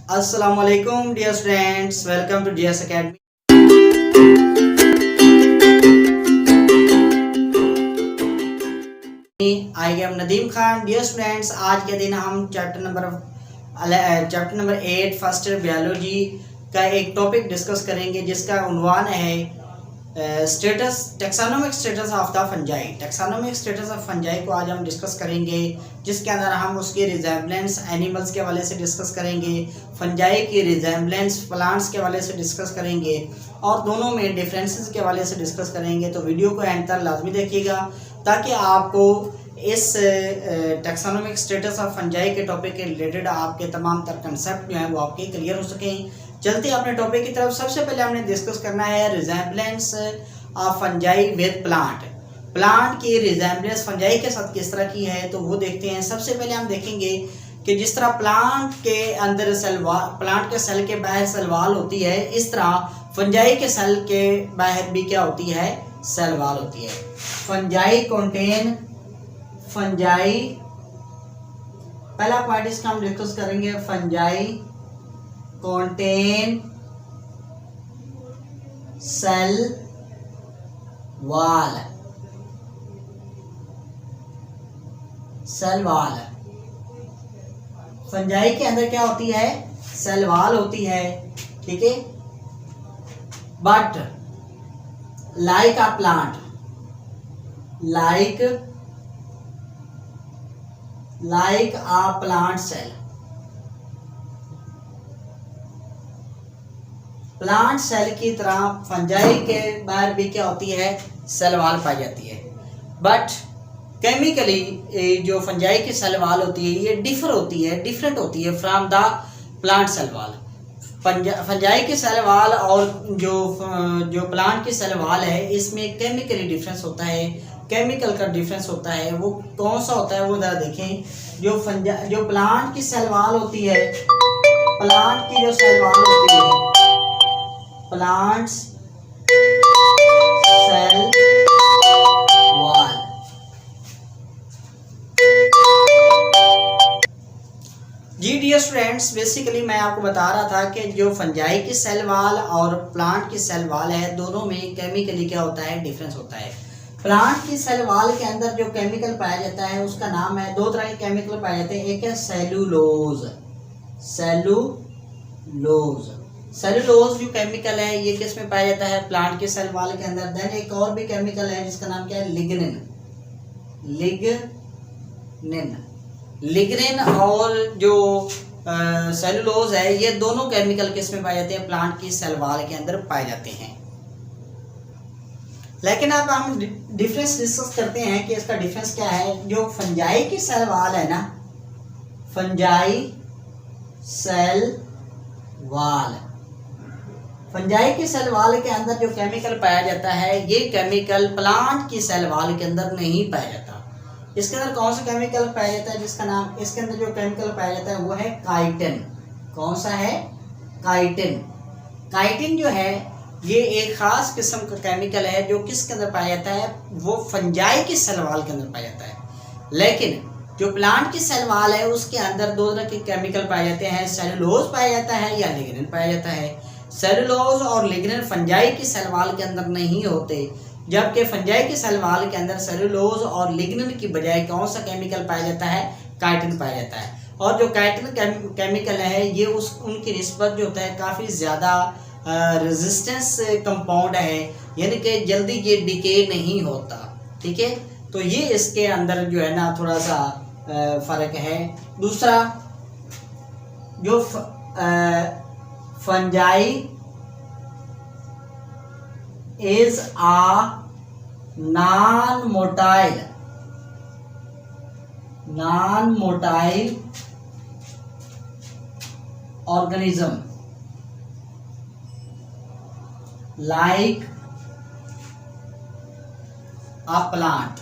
Assalamualaikum dear students, welcome to GS Academy. I am Nadeem Khan. Dear students, आज के दिन हम chapter number 8 first biology का एक टॉपिक डिस्कस करेंगे जिसका उन्वान है taxonomic status of the fungi. Taxonomic status of fungi को आज हम डिस्कस करेंगे, जिसके अंदर हम उसकी रिजेम्बलेंस एनिमल्स के हवाले से डिस्कस करेंगे, फंजाई की रिजेम्बलेंस प्लांट्स के हवाले से डिस्कस करेंगे और दोनों में डिफरेंसेस के हवाले से डिस्कस करेंगे। तो वीडियो को एंड तक लाजमी देखिएगा ताकि आपको इस टेक्सोनोमिक स्टेटस ऑफ फंजाई के टॉपिक के रिलेटेड आपके तमाम तर कंसेप्ट जो हैं वो आपके क्लियर हो सकें। चलते अपने टॉपिक की तरफ। सबसे पहले हमने डिस्कस करना है resemblance of fungi with plant. Plant की रिजेम्बलेंस फंजाई के साथ किस तरह की है तो वो देखते हैं। सबसे पहले हम देखेंगे कि जिस तरह प्लांट के अंदर प्लांट के सेल के बाहर सेल वॉल होती है, इस तरह फंजाई के सेल के बाहर भी क्या होती है, सेल वॉल होती है। फंजाई पहला पॉइंट इसका हम डिस्कस करेंगे। Fungi contain cell wall। Cell wall fungi के अंदर क्या होती है, सेल वॉल होती है, ठीक है। But like a plant, like a plant cell, plant cell की तरह फंजाई के बाहर भी क्या होती है, सेल वॉल पाई जाती है। बट केमिकली जो फंजाई की सेल वॉल होती है ये डिफरेंट होती है from the plant cell wall. Fungi की सेल वॉल और जो प्लांट की सेल वॉल है इसमें केमिकली डिफरेंस होता है, केमिकल का डिफरेंस होता है। वो कौन सा होता है वो जरा देखें। जो प्लांट की सेल वॉल होती है, प्लांट की जो सेल वॉल होती है, प्लांट्स सेल वॉल, जी डियर स्टूडेंट्स, बेसिकली मैं आपको बता रहा था कि जो फंजाई की सेल वॉल और प्लांट की सेल वॉल है दोनों में केमिकली क्या होता है, डिफरेंस होता है। प्लांट की सेल वॉल के अंदर जो केमिकल पाया जाता है उसका नाम है, दो तरह के केमिकल पाए जाते हैं। एक है सेलुलोज जो केमिकल है ये किस में पाया जाता है, प्लांट के सेल वॉल के अंदर। देन एक और भी केमिकल है जिसका नाम क्या है, लिग्निन और जो सेलुलोज है ये दोनों केमिकल किस में पाए जाते हैं, प्लांट की सेल वॉल के अंदर पाए जाते हैं। लेकिन अब हम डिफरेंस डिस्कस करते हैं कि इसका डिफरेंस क्या है। जो फंजाई की सेल वॉल है ना, फंजाई की सेल वॉल के अंदर जो केमिकल पाया जाता है ये केमिकल प्लांट की सेल वॉल के अंदर नहीं पाया जाता। इसके अंदर कौन सा केमिकल पाया जाता है जिसका नाम, इसके अंदर जो केमिकल पाया जाता है वो है काइटिन। कौन सा है, काइटिन जो है ये एक खास किस्म का केमिकल है जो किसके अंदर पाया जाता है, वो फंजाई की सेल वॉल के अंदर पाया जाता है। लेकिन जो प्लांट की सेल वॉल है उसके अंदर दो तरह के केमिकल पाए जाते हैं, सेलुलोज पाया जाता है या लिग्निन पाया जाता है। सेलुलोज और लिग्निन फंजाई की सेल वॉल के अंदर नहीं होते, जबकि फंजाई की सेल वॉल के अंदर सेलुलोज और लिग्निन की बजाय कौन सा केमिकल पाया जाता है, काइटिन पाया जाता है। और जो काइटिन केमिकल है ये उनकी निस्बत जो होता है काफ़ी ज़्यादा रेजिस्टेंस कंपाउंड है, यानी कि जल्दी ये डिके नहीं होता, ठीक है। तो ये इसके अंदर जो है ना थोड़ा सा फ़र्क है। दूसरा जो fungi is a non motile organism like a plant.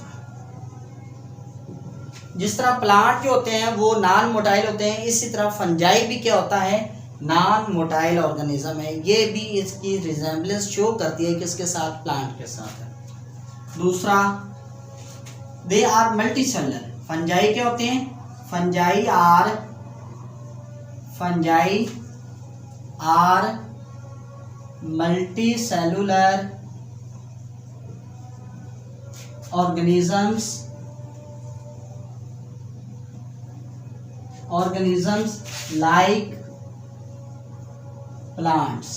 जिस तरह प्लांट जो होते हैं वो नॉन मोटाइल होते हैं, इसी तरह फंजाई भी क्या होता है, नॉन मोटाइल ऑर्गेनिज्म है। ये भी इसकी रिजेम्बलेंस शो करती है किसके साथ, प्लांट के साथ। दूसरा they are multicellular. Fungi क्या होते हैं, fungi are multicellular organisms like plants।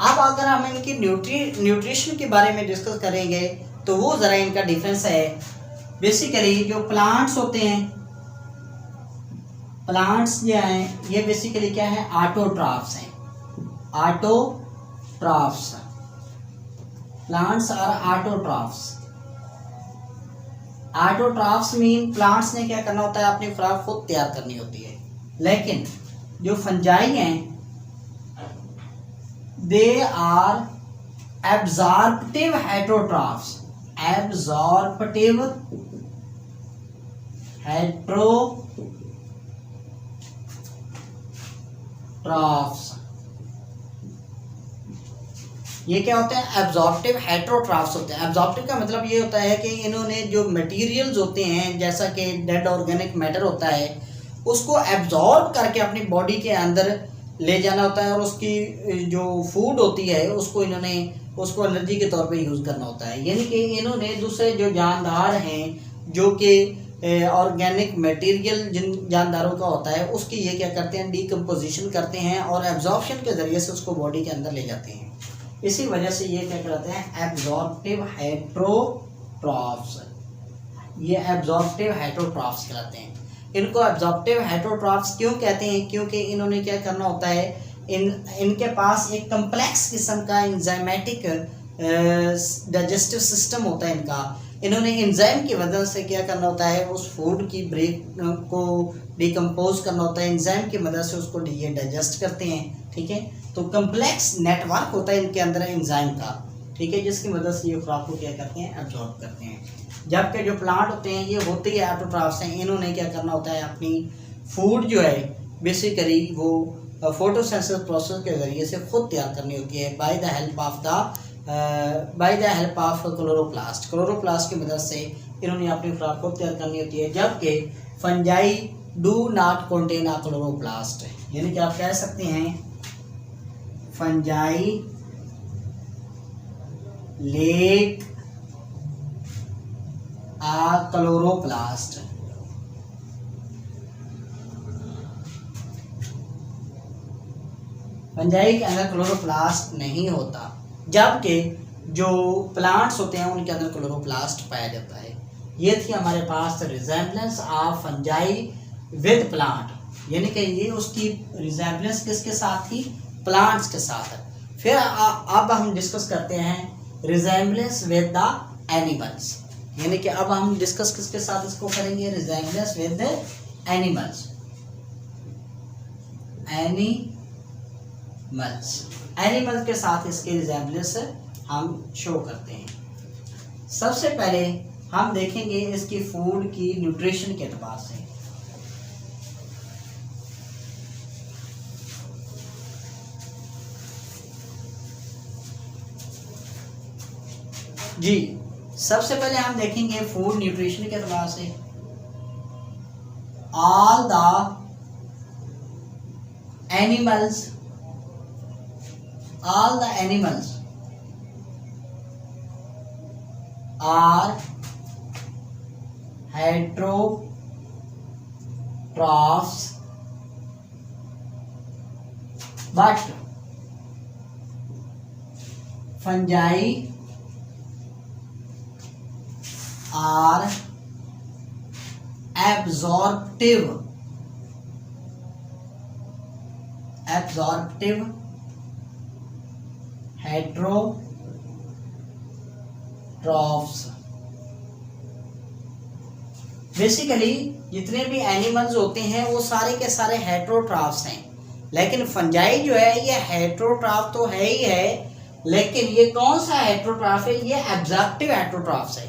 अब अगर हम इनकी न्यूट्रिशन के बारे में डिस्कस करेंगे तो वो ज़रा इनका डिफरेंस है। बेसिकली जो प्लांट्स होते हैं, प्लांट्स जो हैं ये बेसिकली क्या है, ऑटोट्रॉफ्स हैं। Autotrophs, plants are autotrophs. Autotrophs mean plants ने क्या करना होता है, अपनी खुराक खुद तैयार करनी होती है। लेकिन जो फंजाई हैं they are absorptive heterotrophs. Absorptive heterotrophs, ये क्या होते हैं, एब्जॉर्प्टिव हेटरोट्रॉफ्स होते हैं। एब्जॉर्प्टिव का मतलब ये होता है कि इन्होंने जो मटेरियल्स होते हैं, जैसा कि डेड ऑर्गेनिक मैटर होता है, उसको एब्जॉर्ब करके अपनी बॉडी के अंदर ले जाना होता है, और उसकी जो फूड होती है उसको इन्होंने उसको एनर्जी के तौर पे यूज़ करना होता है। यानी कि इन्होंने दूसरे जो जानदार हैं, जो कि ऑर्गेनिक मटेरियल जिन जानदारों का होता है, उसकी ये क्या करते हैं, डिकम्पोजिशन करते हैं और एब्जॉर्प्शन के ज़रिए से उसको बॉडी के अंदर ले जाते हैं। इसी वजह से ये क्या कहते हैं, एब्जॉर्प्टिव हेटरोट्रॉफ्स। ये एब्जॉर्प्टिव हेटरोट्रॉफ्स कहलाते हैं। इनको एब्जॉर्प्टिव हेटरोट्रॉफ्स क्यों कहते हैं, क्योंकि इन्होंने क्या करना होता है, इनके पास एक कम्प्लेक्स किस्म का एंजाइमेटिक डाइजेस्टिव सिस्टम होता है इनका। इन्होंने एंजाइम की वजह से क्या करना होता है, उस फूड की ब्रेक को डिकम्पोज करना होता है, एंजाइम की मदद से उसको ये डाइजेस्ट करते हैं। ठीक है, तो कम्प्लेक्स नेटवर्क होता है इनके अंदर एंजाइम का, ठीक है, जिसकी मदद से ये खुराक को क्या करते हैं, एब्जॉर्ब करते हैं। जबकि जो प्लांट होते हैं ये होते ही ऑटोट्रॉफ्स हैं। इन्होंने क्या करना होता है, अपनी फूड जो है बेसिकली वो फोटोसिंथेसिस प्रोसेस के ज़रिए से खुद तैयार करनी होती है, by the help of chloroplast. Chloroplast की मदद से इन्होंने अपनी खुराक खुद तैयार करनी होती है। जबकि fungi do not contain a chloroplast, यानी कि आप कह सकते हैं फंजाई लेक आ क्लोरोप्लास्ट। फंजाई के अंदर क्लोरोप्लास्ट नहीं होता, जबकि जो प्लांट्स होते हैं उनके अंदर क्लोरोप्लास्ट पाया जाता है। ये थी हमारे पास resemblance of fungi with plant, यानी कि ये उसकी रिजेम्बलेंस किसके साथ थी, प्लांट्स के साथ। फिर अब हम डिस्कस करते हैं रिजेम्बलेंस विद द एनिमल्स, यानी कि अब हम डिस्कस किसके साथ इसको करेंगे, रिजेम्बलेंस विद एनिमल्स। एनिमल्स के साथ इसके रिजेम्बलेंस हम शो करते हैं। सबसे पहले हम देखेंगे इसकी फूड की न्यूट्रिशन के एतबार से। जी, सबसे पहले हम देखेंगे फूड न्यूट्रिशन के एतबार से। All the animals are heterotrophs, but fungi are absorptive heterotrophs. Basically जितने भी एनिमल्स होते हैं वो सारे के सारे हेटरोट्रॉफ्स हैं, लेकिन फंजाई जो है ये हेटरोट्रॉफ तो है ही है, लेकिन ये कौन सा हेटरोट्रॉफ है, ये एब्जॉर्प्टिव हेटरोट्रॉफ्स है।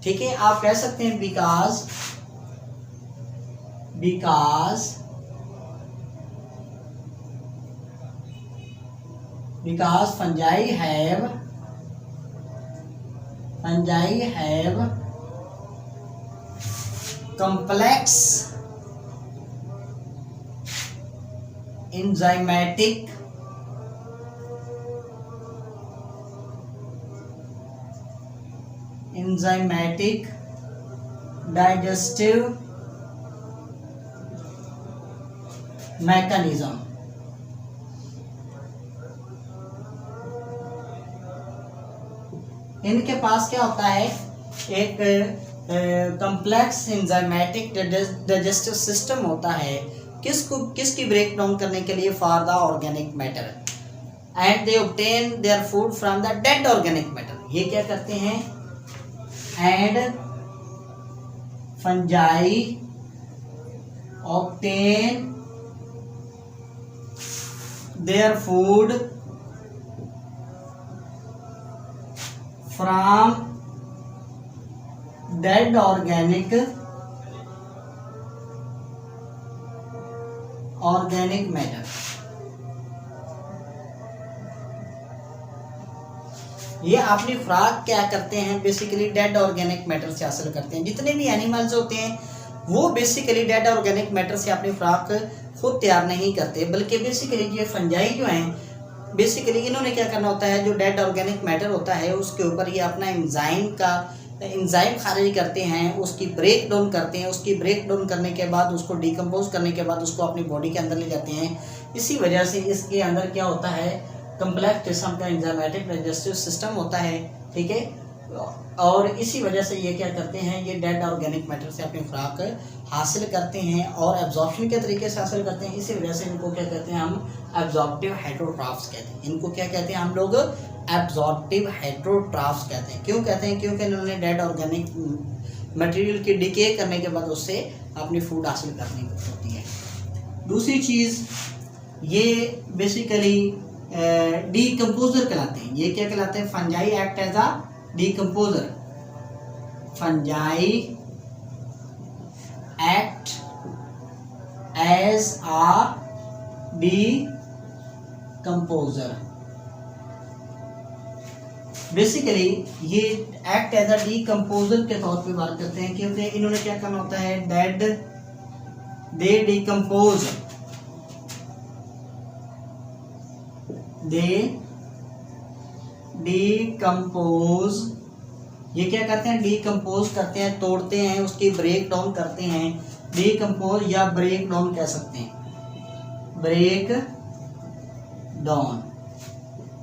ठीक है, आप कह सकते हैं because fungi have complex enzymatic digestive mechanism। इनके पास क्या होता है, एक कॉम्प्लेक्स एंजाइमेटिक डाइजेस्टिव सिस्टम होता है। किसकी ब्रेक डाउन करने के लिए, for the organic matter, and they obtain their food from the dead organic matter. ये क्या करते हैं, and fungi obtain their food from dead organic matter. ये अपनी खुराक क्या करते हैं, बेसिकली डेड ऑर्गेनिक मैटर से हासिल करते हैं। जितने भी एनिमल्स होते हैं वो बेसिकली डेड ऑर्गेनिक मैटर से अपनी खुराक खुद तैयार नहीं करते, बल्कि बेसिकली ये फंजाई जो हैं, बेसिकली इन्होंने क्या करना होता है, जो डेड ऑर्गेनिक मैटर होता है उसके ऊपर ये अपना एंजाइम खारिज करते हैं, उसकी ब्रेक डाउन करते हैं। उसकी ब्रेक डाउन करने के बाद, उसको डिकम्पोज करने के बाद उसको अपनी बॉडी के अंदर ले जाते हैं। इसी वजह से इसके अंदर क्या होता है, कम्प्लेक्स किस्म का एंजाइमेटिक डाइजेस्टिव सिस्टम होता है, ठीक है। और इसी वजह से ये क्या करते हैं, ये डेड ऑर्गेनिक मैटर से अपनी खुराक हासिल करते हैं और एब्जॉर्प्शन के तरीके से हासिल करते हैं। इसी वजह से इनको क्या कहते हैं, हम एब्जॉर्प्टिव हेटेरोट्रॉफ्स कहते हैं। इनको क्या कहते हैं हम लोग, एब्जॉर्प्टिव हेटेरोट्रॉफ्स कहते हैं। क्यों कहते हैं, क्योंकि इन्होंने डेड ऑर्गेनिक मटेरियल की डिके करने के बाद उससे अपनी फूड हासिल करनी होती है। दूसरी चीज़, ये बेसिकली डीकम्पोजर कहलाते हैं। ये क्या कहलाते हैं, fungi act as a decomposer. Fungi act as a decomposer. Basically ये एक्ट एज अ डीकम्पोजर के तौर पे बात करते हैं, क्योंकि इन्होंने क्या करना होता है, डेड दे डिकम्पोज, ये क्या करते हैं, डिकम्पोज करते हैं, तोड़ते हैं, उसकी ब्रेक डाउन करते हैं। डिकम्पोज या ब्रेक डाउन कह सकते हैं, break down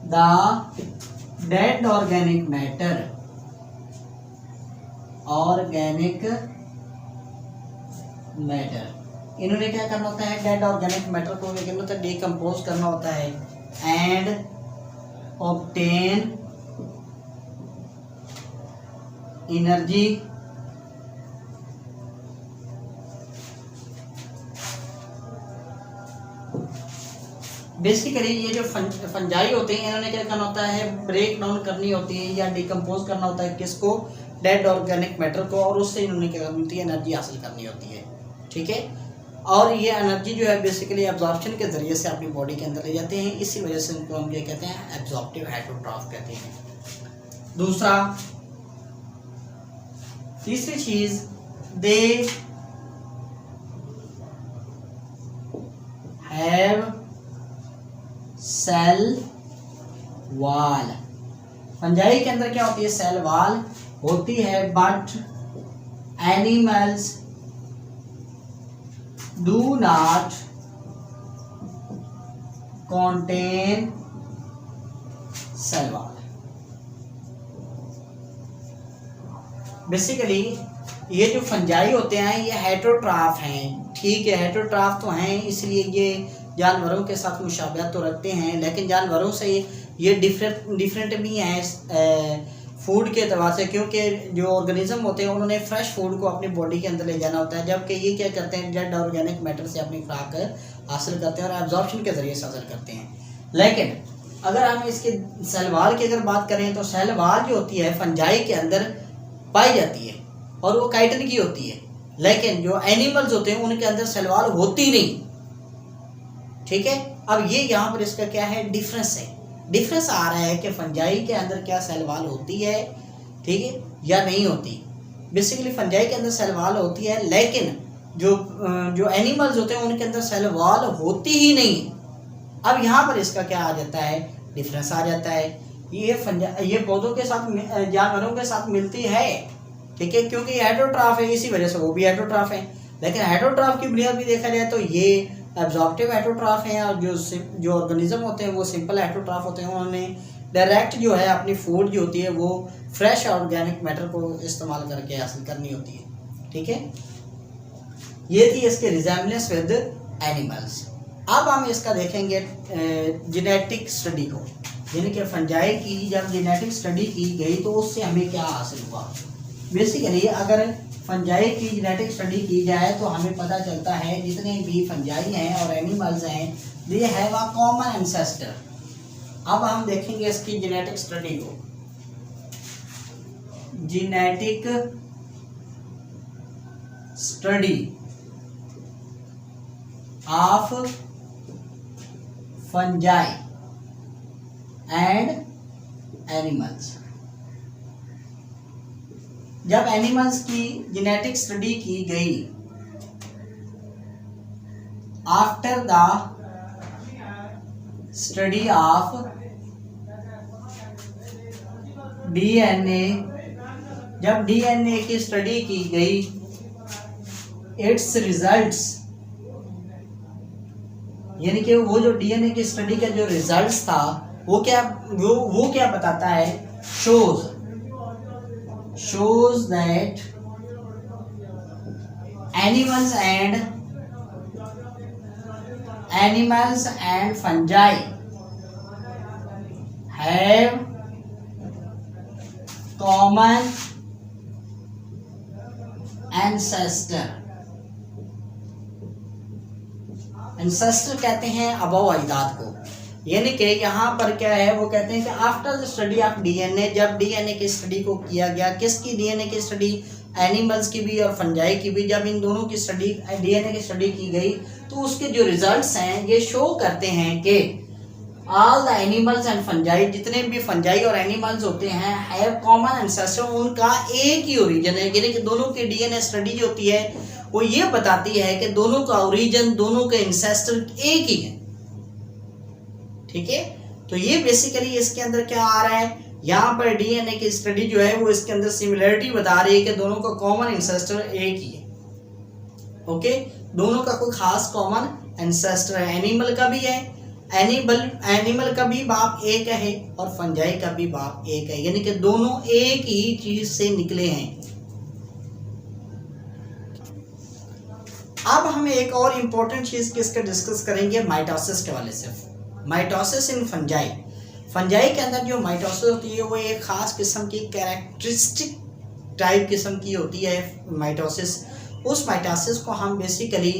the dead organic matter, इन्होंने क्या करना होता है, डेड ऑर्गेनिक मैटर को डिकम्पोज करना होता है एंड ऑब्टेन एनर्जी बेसिकली ये जो फंजाई होते हैं, इन्होंने क्या करना होता है, ब्रेक डाउन करनी होती है या डिकम्पोज करना होता है किसको, डेड ऑर्गेनिक मैटर को, और उससे इन्होंने क्या करनी होती है, एनर्जी हासिल करनी होती है, ठीक है। और ये एनर्जी जो है बेसिकली एब्जॉर्प्शन के ज़रिए से अपनी बॉडी के अंदर ले जाते हैं। इसी वजह से इनको हम क्या कहते हैं, एब्जॉर्प्टिव हेटेरोट्रॉफ कहते हैं। तीसरी चीज़, they have cell wall. Fungi के अंदर क्या होती है, सेल वॉल होती है, but animals do not contain cell wall। Basically ये जो फंजाई होते हैं ये हेटेरोट्रॉफ हैं, ठीक है, हेटेरोट्रॉफ तो हैं, इसलिए ये जानवरों के साथ मुशाबहत तो रखते हैं, लेकिन जानवरों से ये डिफरेंट भी हैं फूड के अतबार से, क्योंकि जो ऑर्गेनिज्म होते हैं उन्होंने फ्रेश फूड को अपनी बॉडी के अंदर ले जाना होता है, जबकि ये क्या करते हैं, डेड ऑर्गेनिक मैटर से अपनी खुराक हासिल करते हैं और एब्जॉर्प्शन के ज़रिए से हासिल करते हैं। लेकिन अगर हम इसके सेल वॉल की अगर बात करें तो सेल वॉल जो होती है फंजाई के अंदर पाई जाती है और वो काइटिन की होती है, लेकिन जो एनिमल्स होते हैं उनके अंदर सेल वॉल होती नहीं, ठीक है। अब ये यहाँ पर इसका क्या है, डिफरेंस आ रहा है कि फंजाई के अंदर क्या सेल वॉल होती है, ठीक है, या नहीं होती। बेसिकली फंजाई के अंदर सेल वॉल होती है, लेकिन जो एनिमल्स होते हैं उनके अंदर सेल वॉल होती ही नहीं, अब यहाँ पर इसका क्या आ जाता है, डिफरेंस आ जाता है। ये पौधों के साथ जानवरों के साथ मिलती है, ठीक है, क्योंकि हेटेरोट्रॉफ है, इसी वजह से वो भी हेटेरोट्रॉफ है। लेकिन हेटेरोट्रॉफ की बुनियाद भी देखा जाए तो ये एब्जॉर्प्टिव हेटेरोट्रॉफ हैं, और जो ऑर्गेनिज्म होते हैं वो सिंपल हेटेरोट्रॉफ होते हैं। उन्होंने डायरेक्ट जो है अपनी फूड जो होती है वो फ्रेश ऑर्गेनिक मैटर को इस्तेमाल करके हासिल करनी होती है, ठीक है। ये थी इसके रिजेम्बलेंस विद एनिमल्स। अब हम इसका देखेंगे जेनेटिक स्टडी को, यानी कि फंजाई की जब जेनेटिक स्टडी की गई तो उससे हमें क्या हासिल हुआ। बेसिकली अगर फंजाई की जेनेटिक स्टडी की जाए तो हमें पता चलता है जितने भी फंजाई हैं और एनिमल्स हैं they have a common ancestor. अब हम देखेंगे इसकी जेनेटिक स्टडी को। Genetic study of fungi and animals. जब एनिमल्स की जेनेटिक स्टडी की गई after the study of DNA, जब डीएनए की स्टडी की गई इट्स रिजल्ट्स, यानी कि वो जो डीएनए की स्टडी का जो रिजल्ट्स था वो क्या बताता है, shows that animals and fungi have common ancestor कहते हैं अबव अजदाद को। यानी कि यहाँ पर क्या है, वो कहते हैं कि after the study of DNA, जब डीएनए की स्टडी को किया गया, किसकी डीएनए की स्टडी, एनिमल्स की भी और फंजाई की भी, जब इन दोनों की स्टडी डीएनए की स्टडी की गई तो उसके जो रिजल्ट्स हैं ये शो करते हैं कि all the animals and fungi, जितने भी फंजाई और एनिमल्स होते हैं हैव कॉमन एंसेस्टर, उनका एक ही ओरिजिन है। यानी कि दोनों की डीएनए स्टडी जो होती है वो ये बताती है कि दोनों का ओरिजिन, दोनों के एंसेस्टर एक ही है, ठीक है। तो ये बेसिकली इसके अंदर क्या आ रहा है, यहाँ पर डीएनए की स्टडी जो है वो इसके अंदर सिमिलरिटी बता रही है कि दोनों का कॉमन एंसेस्टर एक ही है, ओके। दोनों का कोई खास कॉमन एंसेस्टर है, एनिमल का भी है, एनिमल का भी बाप एक है और फंजाई का भी बाप एक है, यानी कि दोनों एक ही चीज से निकले हैं। अब हम एक और इम्पोर्टेंट चीज किसके डिस्कस करेंगे, माइटोसिस के वाले से। माइटोसिस इन फंजाई, फंजाई के अंदर जो माइटोसिस होती है वो एक खास किस्म की कैरेक्टरिस्टिक टाइप किस्म की होती है माइटोसिस। उस माइटोसिस को हम बेसिकली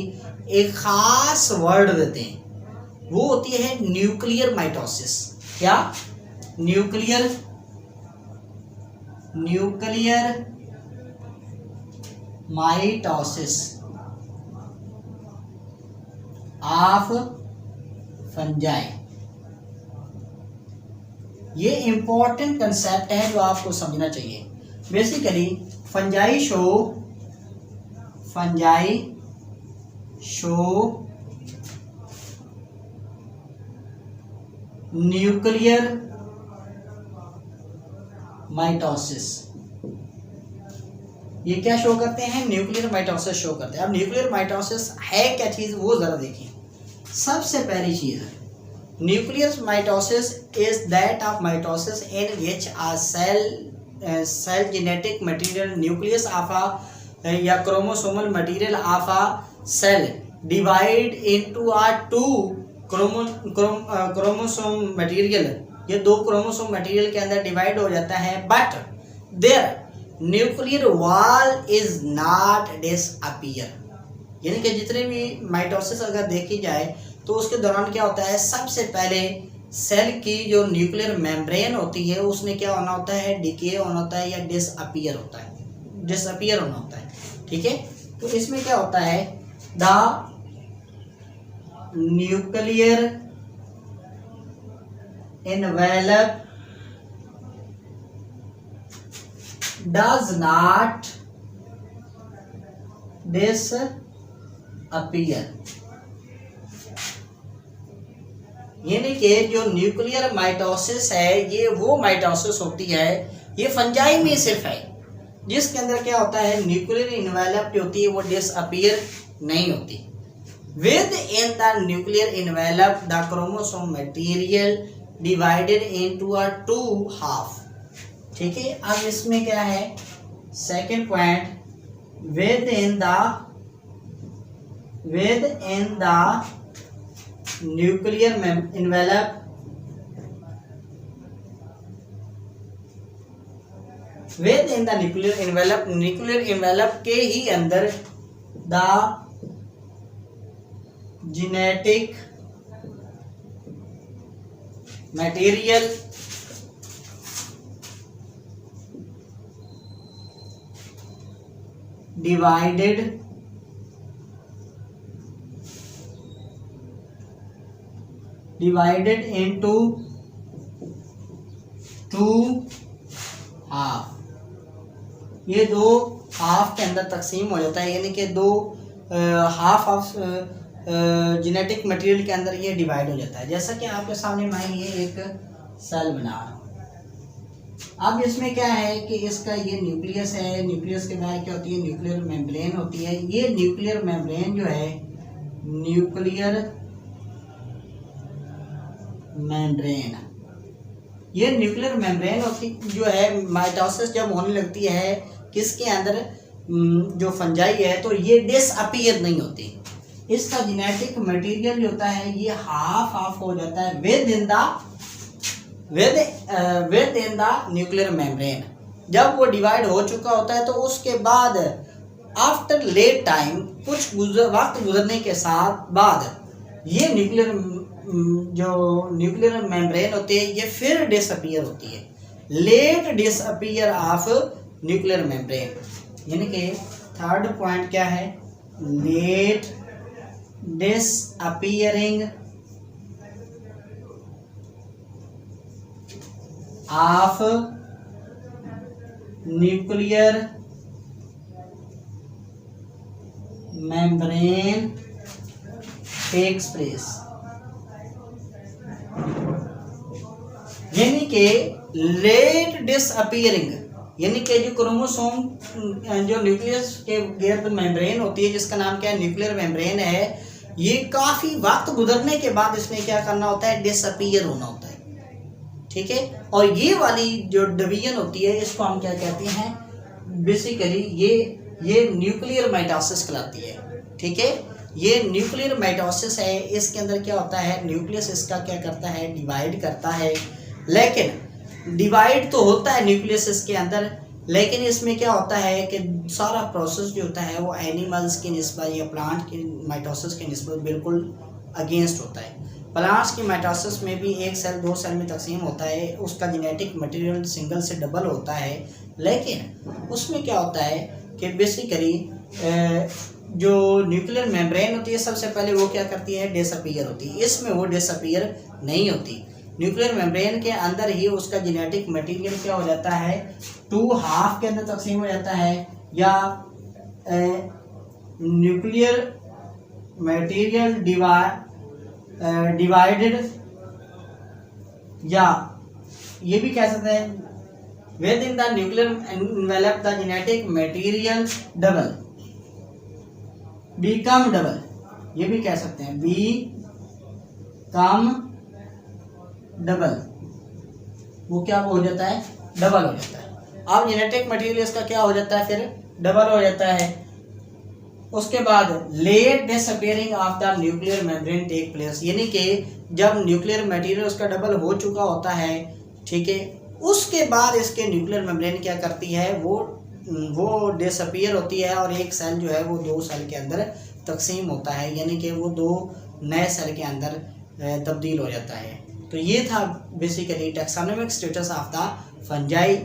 एक खास वर्ड देते हैं, वो होती है न्यूक्लियर माइटोसिस। क्या, न्यूक्लियर माइटोसिस ऑफ फंजाई। ये इंपॉर्टेंट कंसेप्ट है जो आपको समझना चाहिए। Basically fungi show nuclear mitosis. ये क्या शो करते हैं, न्यूक्लियर माइटोसिस शो करते हैं। अब न्यूक्लियर माइटोसिस है क्या चीज वो जरा देखिए। सबसे पहली चीज है nuclear mitosis is that of mitosis in which a cell genetic material nucleus of a या chromosomal material of a cell divide into a two chromosome material. ये दो क्रोमोसोम मटेरियल के अंदर डिवाइड हो जाता है, but their nuclear wall is not disappear. यानी कि जितने भी माइटोसिस अगर देखी जाए तो उसके दौरान क्या होता है, सबसे पहले सेल की जो न्यूक्लियर मेम्ब्रेन होती है उसने क्या होना होता है, डिके होना होता है या डिसअपीयर होता है, डिसअपीयर होना होता है, ठीक है। तो इसमें क्या होता है, the nuclear envelope does not disappear। यानी कि जो न्यूक्लियर माइटोसिस है ये वो माइटोसिस होती है, ये फंजाई में सिर्फ है, जिसके अंदर क्या होता है न्यूक्लियर इन्वेलप्ड होती है, वो डिसअपीयर नहीं होती। Within the nuclear envelope the chromosome material divided into a two half. ठीक है, अब इसमें क्या है second point, within the nuclear envelope within the nuclear envelope के ही अंदर the genetic material divided into two half, ये दो हाफ के अंदर तकसीम हो जाता है, यानी कि दो हाफ ऑफ जेनेटिक मटेरियल के अंदर ये डिवाइड हो जाता है। जैसा कि आपके सामने मैं ये एक सेल बना रहा हूँ। अब इसमें क्या है कि इसका ये न्यूक्लियस है, न्यूक्लियस के बाहर क्या होती है न्यूक्लियर मेम्ब्रेन होती है। ये न्यूक्लियर मेम्ब्रेन जो है ये न्यूक्लियर मेम्ब्रेन होती जो है माइटोसिस जब होने लगती है किसके अंदर, जो फंजाई है, तो ये डिसअपीयर नहीं होती। इसका जेनेटिक मटेरियल जो होता है ये हाफ हो जाता है with in the nuclear membrane. जब वो डिवाइड हो चुका होता है तो उसके बाद आफ्टर लेट टाइम, कुछ वक्त गुजरने के साथ बाद ये न्यूक्लियर मेम्ब्रेन होती है ये फिर डिसअपीयर होती है, late disappear of nuclear membrane. यानी कि थर्ड पॉइंट क्या है, late disappearing of nuclear membrane takes place. यानी कि लेट डिसअपीयरिंग, यानी कि जो क्रोमोसोम जो न्यूक्लियस के गिर्द मेम्ब्रेन होती है जिसका नाम क्या है न्यूक्लियर मेम्ब्रेन है, ये काफ़ी वक्त गुजरने के बाद इसने क्या करना होता है डिसअपीयर होना होता है। ठीक है, और ये वाली जो डिवीजन होती है इसको हम क्या कहते हैं, बेसिकली ये न्यूक्लियर माइटोसिस कहलाती है। ठीक है, ये न्यूक्लियर माइटोसिस है, इसके अंदर क्या होता है न्यूक्लियस इसका क्या करता है डिवाइड करता है, लेकिन डिवाइड तो होता है न्यूक्लियस इसके अंदर, लेकिन इसमें क्या होता है कि सारा प्रोसेस जो होता है वो एनिमल्स की निस्बत या प्लांट की माइटोसिस की निस्बत बिल्कुल अगेंस्ट होता है। प्लांट्स की माइटोसिस में भी एक सेल दो सेल में तकसीम होता है, उसका जेनेटिक मटेरियल सिंगल से डबल होता है, लेकिन उसमें क्या होता है कि बेसिकली जो न्यूक्लियर मेम्ब्रेन होती है सबसे पहले वो क्या करती है डिसअपीयर होती है, इसमें वो डिसअपीयर नहीं होती। न्यूक्लियर मेम्ब्रेन के अंदर ही उसका जेनेटिक मटेरियल क्या हो जाता है टू हाफ के अंदर तकसीम हो जाता है, या न्यूक्लियर मटेरियल डिवाइडेड, या ये भी कह सकते हैं with in the nuclear envelope the genetic material become double, ये भी कह सकते हैं बिकम डबल, वो क्या हो जाता है डबल हो जाता है। अब जेनेटिक मटेरियल इसका क्या हो जाता है फिर डबल हो जाता है। उसके बाद late disappearing of the nuclear membrane take place, यानी कि जब न्यूक्लियर मटेरियल उसका डबल हो चुका होता है, ठीक है, उसके बाद इसके न्यूक्लियर मेम्ब्रेन क्या करती है वो डिसअपीयर होती है और एक सेल जो है वो दो सेल के अंदर तकसीम होता है, यानी कि वो दो नए सेल के अंदर तब्दील हो जाता है। तो ये था basically taxonomic status of the fungi.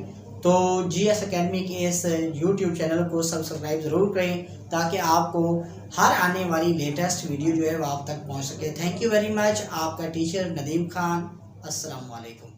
तो GS अकेडमी के इस YouTube चैनल को सब्सक्राइब ज़रूर करें ताकि आपको हर आने वाली लेटेस्ट वीडियो जो है वो आप तक पहुंच सके। Thank you very much. आपका टीचर नदीम खान। अस्सलाम वालेकुम।